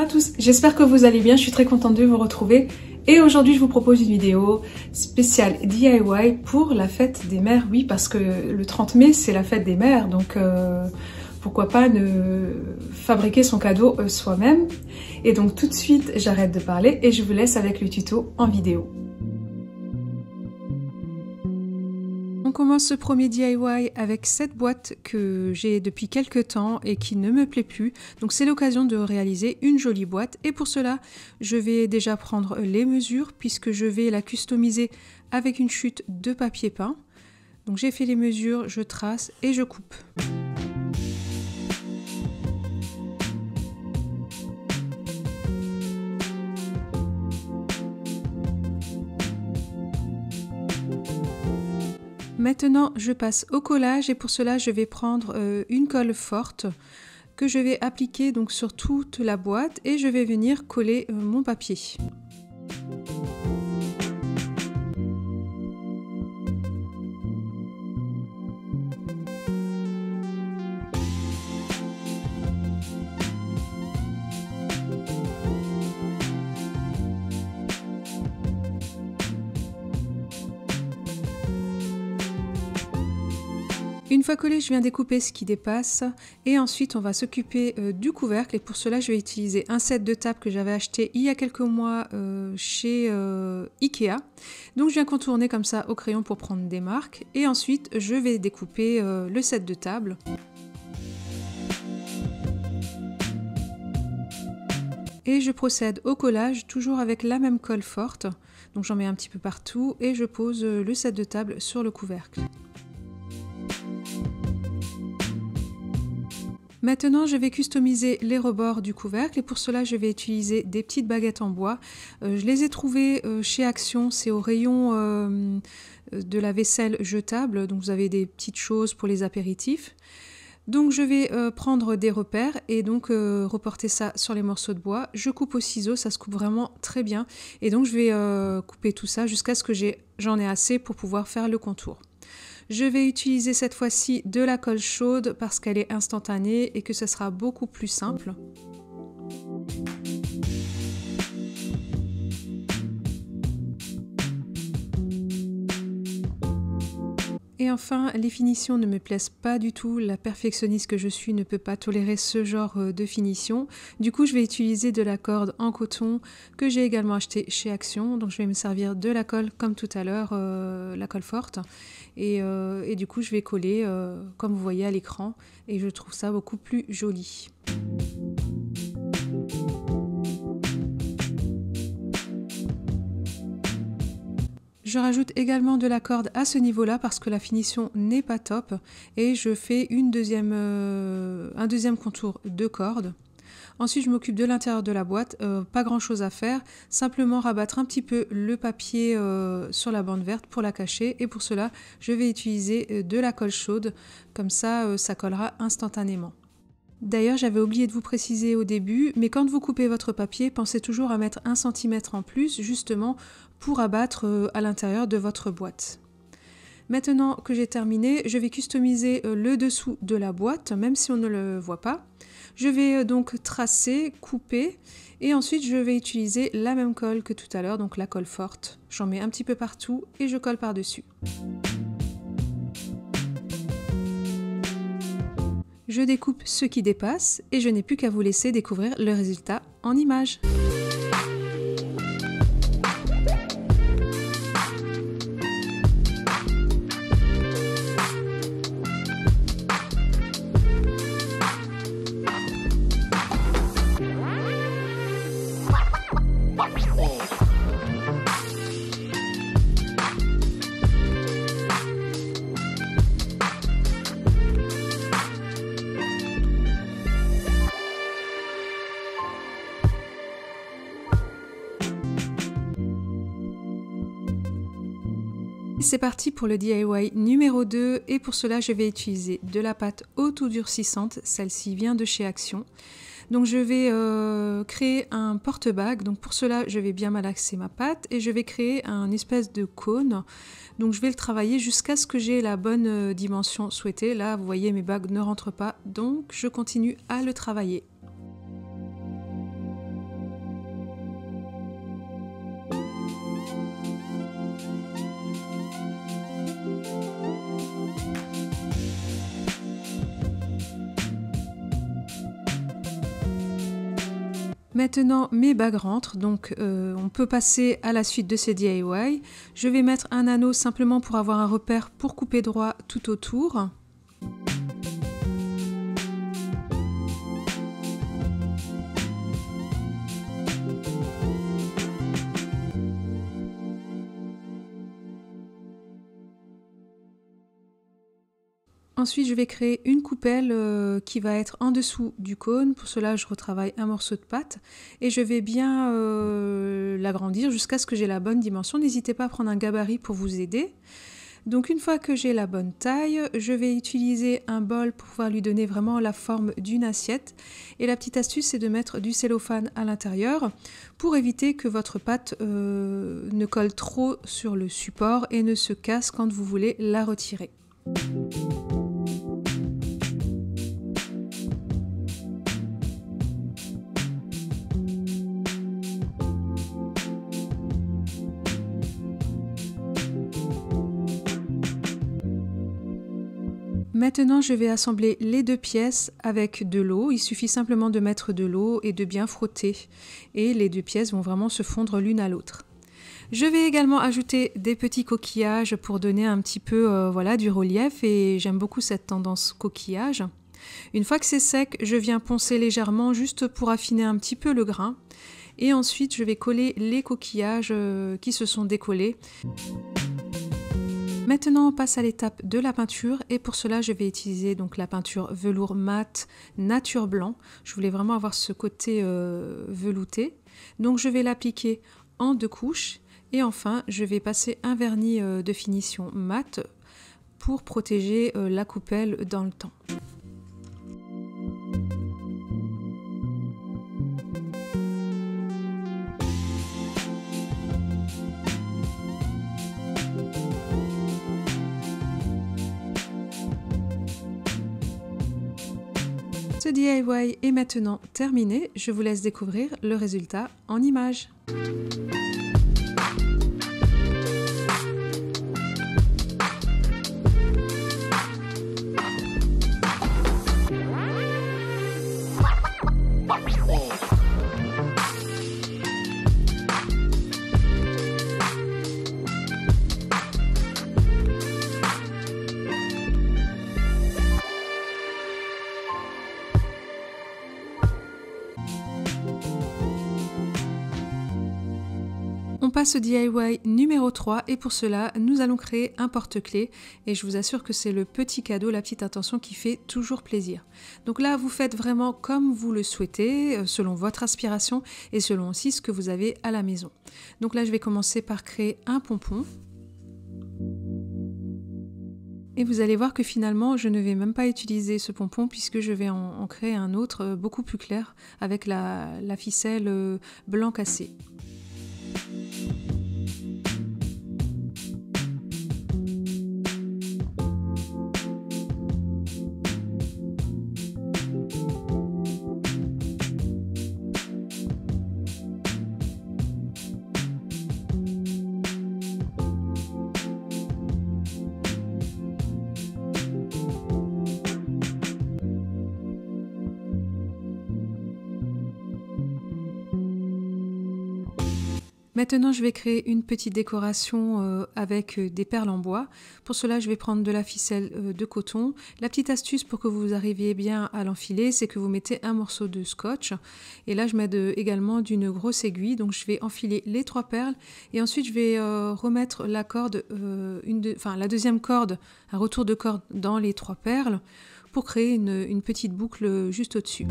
à tous, j'espère que vous allez bien, je suis très contente de vous retrouver et aujourd'hui je vous propose une vidéo spéciale DIY pour la fête des mères. Oui, parce que le 30 mai c'est la fête des mères, donc pourquoi pas ne fabriquer son cadeau soi-même. Et donc tout de suite j'arrête de parler et je vous laisse avec le tuto en vidéo. On commence ce premier DIY avec cette boîte que j'ai depuis quelques temps et qui ne me plaît plus. Donc c'est l'occasion de réaliser une jolie boîte et pour cela je vais déjà prendre les mesures puisque je vais la customiser avec une chute de papier peint. Donc j'ai fait les mesures, je trace et je coupe. Maintenant, je passe au collage et pour cela, je vais prendre une colle forte que je vais appliquer donc sur toute la boîte et je vais venir coller mon papier. Une fois collé, je viens découper ce qui dépasse et ensuite on va s'occuper du couvercle et pour cela je vais utiliser un set de table que j'avais acheté il y a quelques mois chez Ikea. Donc je viens contourner comme ça au crayon pour prendre des marques et ensuite je vais découper le set de table. Et je procède au collage toujours avec la même colle forte. Donc j'en mets un petit peu partout et je pose le set de table sur le couvercle. Maintenant, je vais customiser les rebords du couvercle et pour cela, je vais utiliser des petites baguettes en bois. Je les ai trouvées chez Action, c'est au rayon de la vaisselle jetable, donc vous avez des petites choses pour les apéritifs. Donc je vais prendre des repères et donc reporter ça sur les morceaux de bois. Je coupe au ciseau, ça se coupe vraiment très bien et donc je vais couper tout ça jusqu'à ce que j'en ai assez pour pouvoir faire le contour. Je vais utiliser cette fois-ci de la colle chaude parce qu'elle est instantanée et que ce sera beaucoup plus simple. Et enfin, les finitions ne me plaisent pas du tout. La perfectionniste que je suis ne peut pas tolérer ce genre de finition. Du coup, je vais utiliser de la corde en coton que j'ai également acheté chez Action. Donc, je vais me servir de la colle comme tout à l'heure, la colle forte. Et du coup, je vais coller comme vous voyez à l'écran. Et je trouve ça beaucoup plus joli. Je rajoute également de la corde à ce niveau-là parce que la finition n'est pas top et je fais un deuxième contour de corde. Ensuite, je m'occupe de l'intérieur de la boîte, pas grand-chose à faire, simplement rabattre un petit peu le papier sur la bande verte pour la cacher et pour cela, je vais utiliser de la colle chaude, comme ça, ça collera instantanément. D'ailleurs, j'avais oublié de vous préciser au début, mais quand vous coupez votre papier, pensez toujours à mettre 1 cm en plus, justement pour abattre à l'intérieur de votre boîte. Maintenant que j'ai terminé, je vais customiser le dessous de la boîte, même si on ne le voit pas. Je vais donc tracer, couper, et ensuite je vais utiliser la même colle que tout à l'heure, donc la colle forte. J'en mets un petit peu partout et je colle par-dessus. Je découpe ce qui dépasse et je n'ai plus qu'à vous laisser découvrir le résultat en images. C'est parti pour le DIY numéro 2 et pour cela je vais utiliser de la pâte auto-durcissante, celle-ci vient de chez Action. Donc je vais créer un porte-bague, donc pour cela je vais bien malaxer ma pâte et je vais créer un espèce de cône. Donc je vais le travailler jusqu'à ce que j'ai la bonne dimension souhaitée. Là vous voyez mes bagues ne rentrent pas, donc je continue à le travailler. Maintenant, mes bagues rentrent, donc on peut passer à la suite de ces DIY. Je vais mettre un anneau simplement pour avoir un repère pour couper droit tout autour. Ensuite, je vais créer une coupelle qui va être en dessous du cône. Pour cela, je retravaille un morceau de pâte et je vais bien l'agrandir jusqu'à ce que j'ai la bonne dimension. N'hésitez pas à prendre un gabarit pour vous aider. Donc une fois que j'ai la bonne taille, je vais utiliser un bol pour pouvoir lui donner vraiment la forme d'une assiette. Et la petite astuce, c'est de mettre du cellophane à l'intérieur pour éviter que votre pâte ne colle trop sur le support et ne se casse quand vous voulez la retirer. Maintenant, je vais assembler les deux pièces avec de l'eau. Il suffit simplement de mettre de l'eau et de bien frotter. Et les deux pièces vont vraiment se fondre l'une à l'autre. Je vais également ajouter des petits coquillages pour donner un petit peu voilà, du relief. Et j'aime beaucoup cette tendance coquillage. Une fois que c'est sec, je viens poncer légèrement juste pour affiner un petit peu le grain. Et ensuite, je vais coller les coquillages qui se sont décollés. Maintenant, on passe à l'étape de la peinture et pour cela, je vais utiliser donc la peinture velours mat nature blanc. Je voulais vraiment avoir ce côté velouté. Donc, je vais l'appliquer en 2 couches et enfin, je vais passer un vernis de finition mat pour protéger la coupelle dans le temps. Ce DIY est maintenant terminé, je vous laisse découvrir le résultat en images. On passe au DIY numéro 3 et pour cela, nous allons créer un porte-clés et je vous assure que c'est le petit cadeau, la petite attention qui fait toujours plaisir. Donc là, vous faites vraiment comme vous le souhaitez, selon votre aspiration et selon aussi ce que vous avez à la maison. Donc là, je vais commencer par créer un pompon. Et vous allez voir que finalement, je ne vais même pas utiliser ce pompon puisque je vais en créer un autre beaucoup plus clair avec la ficelle blanc cassé. Maintenant, je vais créer une petite décoration avec des perles en bois. Pour cela, je vais prendre de la ficelle de coton. La petite astuce pour que vous arriviez bien à l'enfiler, c'est que vous mettez un morceau de scotch. Et là, je mets également d'une grosse aiguille. Donc, je vais enfiler les 3 perles. Et ensuite, je vais remettre la corde, la deuxième corde, un retour de corde dans les 3 perles pour créer une petite boucle juste au-dessus.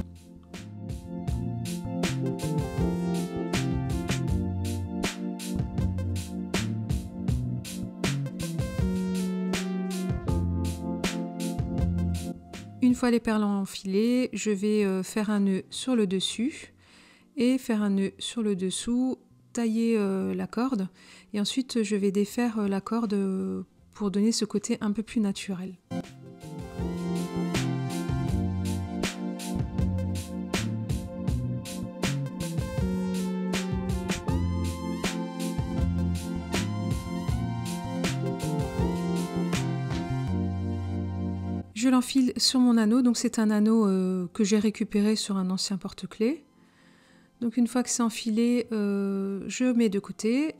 Une fois les perles enfilées, je vais faire un nœud sur le dessus et faire un nœud sur le dessous, tailler la corde et ensuite je vais défaire la corde pour donner ce côté un peu plus naturel. Je l'enfile sur mon anneau, donc c'est un anneau que j'ai récupéré sur un ancien porte-clés. Donc une fois que c'est enfilé, je mets de côté.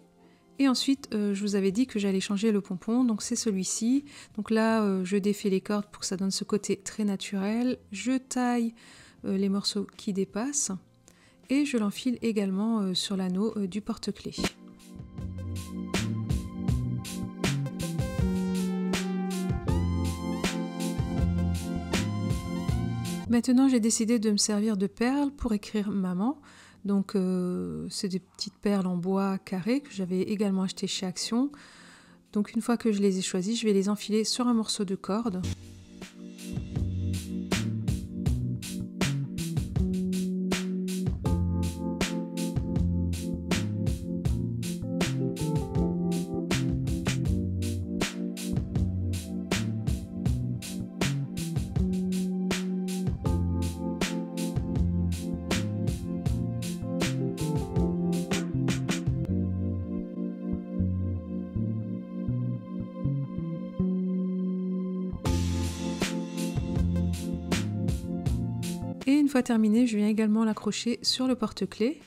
Et ensuite, je vous avais dit que j'allais changer le pompon, donc c'est celui-ci. Donc là, je défais les cordes pour que ça donne ce côté très naturel. Je taille les morceaux qui dépassent et je l'enfile également sur l'anneau du porte-clés. Maintenant, j'ai décidé de me servir de perles pour écrire maman. Donc c'est des petites perles en bois carré que j'avais également acheté chez Action. Donc une fois que je les ai choisies, je vais les enfiler sur un morceau de corde. Et une fois terminé, je viens également l'accrocher sur le porte-clés.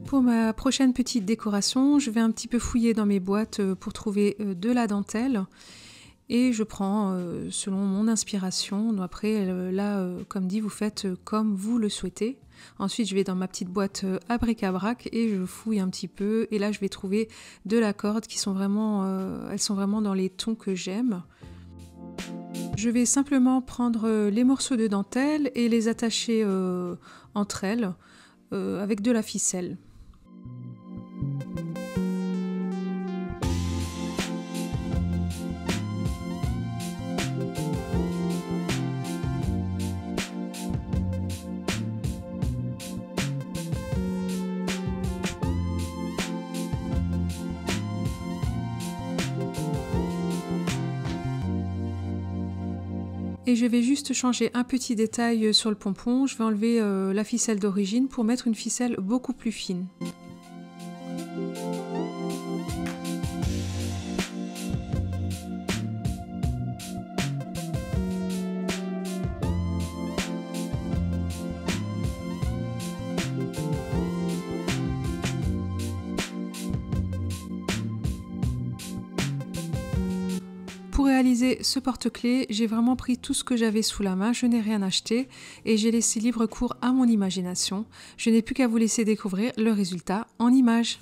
Pour ma prochaine petite décoration, je vais un petit peu fouiller dans mes boîtes pour trouver de la dentelle. Et je prends selon mon inspiration. Donc après, là, comme dit, vous faites comme vous le souhaitez. Ensuite, je vais dans ma petite boîte à bric-à-brac et je fouille un petit peu. Et là, je vais trouver de la corde qui sont vraiment, elles sont vraiment dans les tons que j'aime. Je vais simplement prendre les morceaux de dentelle et les attacher entre elles avec de la ficelle. Et je vais juste changer un petit détail sur le pompon. Je vais enlever la ficelle d'origine pour mettre une ficelle beaucoup plus fine. Pour réaliser ce porte-clés, j'ai vraiment pris tout ce que j'avais sous la main, je n'ai rien acheté et j'ai laissé libre cours à mon imagination. Je n'ai plus qu'à vous laisser découvrir le résultat en images.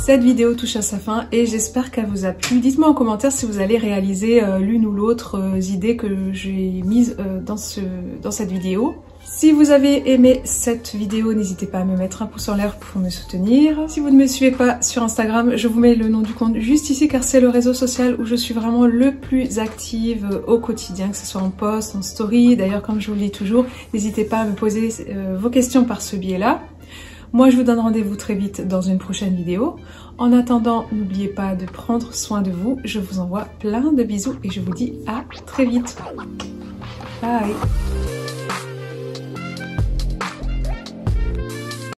Cette vidéo touche à sa fin et j'espère qu'elle vous a plu. Dites-moi en commentaire si vous allez réaliser l'une ou l'autre idée que j'ai mise dans cette vidéo. Si vous avez aimé cette vidéo, n'hésitez pas à me mettre un pouce en l'air pour me soutenir. Si vous ne me suivez pas sur Instagram, je vous mets le nom du compte juste ici car c'est le réseau social où je suis vraiment le plus active au quotidien, que ce soit en post, en story. D'ailleurs, comme je vous le dis toujours, n'hésitez pas à me poser vos questions par ce biais-là. Moi, je vous donne rendez-vous très vite dans une prochaine vidéo. En attendant, n'oubliez pas de prendre soin de vous. Je vous envoie plein de bisous et je vous dis à très vite. Bye!